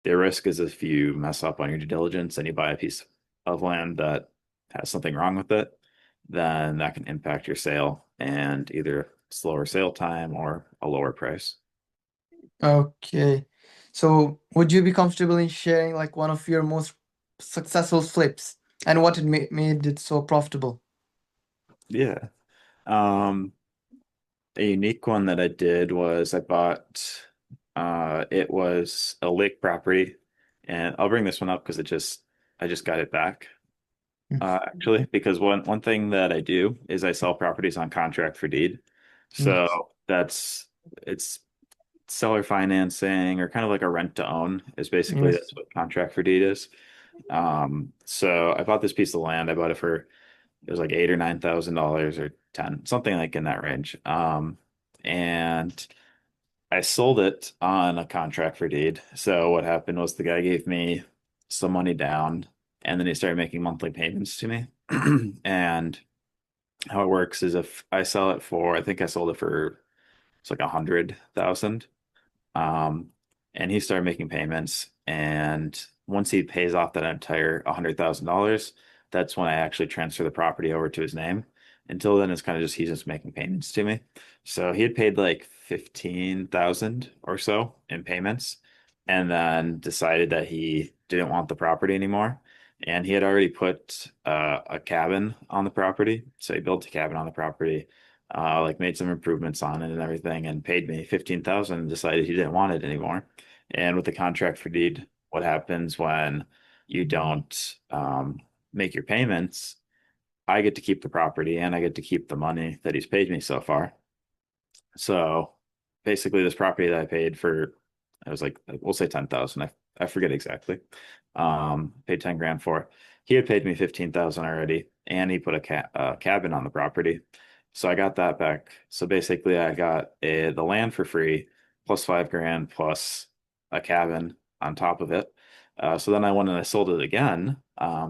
The risk is if you mess up on your due diligence and you buy a piece of land that has something wrong with it, then that can impact your sale and either slower sale time or a lower price. Okay. So would you be comfortable in sharing like one of your most successful flips and what it made it so profitable? Yeah. Um, a unique one that I did was I bought it was a lake property, and I'll bring this one up because I just got it back. Actually, because one thing that I do is I sell properties on contract for deed. Yes. So it's seller financing or kind of like a rent to own is basically Yes. that's what contract for deed is. So I bought this piece of land. I bought it for it was like $8 or $9,000 or 10, something like in that range. And I sold it on a contract for deed. So what happened was the guy gave me some money down and then he started making monthly payments to me. And how it works is if I sell it for, I think I sold it for it's like 100,000. Um, and he started making payments. And once he pays off that entire $100,000, that's when I actually transfer the property over to his name. Until then, it's kind of just he's just making payments to me. So he had paid like 15,000 or so in payments, and then decided that he didn't want the property anymore. And he had already put a cabin on the property. So he built a cabin on the property, like made some improvements on it and everything, and paid me 15,000 and decided he didn't want it anymore. And with the contract for deed, what happens when you don't make your payments? I get to keep the property and I get to keep the money that he's paid me so far. So basically, this property that I paid for, it was like we'll say 10,000. I forget exactly. Paid 10 grand for. He had paid me 15,000 already, and he put a cabin on the property. So I got that back. So basically, I got the land for free, plus 5 grand, plus a cabin on top of it. So then I went and I sold it again,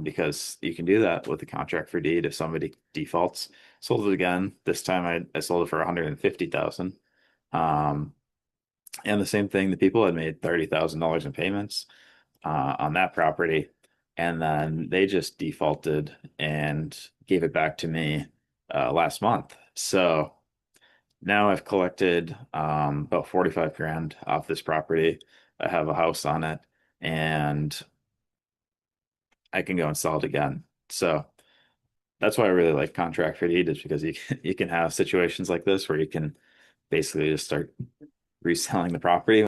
because you can do that with the contract for deed if somebody defaults. Sold it again. This time I sold it for 150,000. Um, and the same thing, the people had made $30,000 in payments on that property, and then they just defaulted and gave it back to me last month. So now I've collected about 45 grand off this property. I have a house on it, and I can go and sell it again. So that's why I really like contract for deed is because you can have situations like this where you can basically just start reselling the property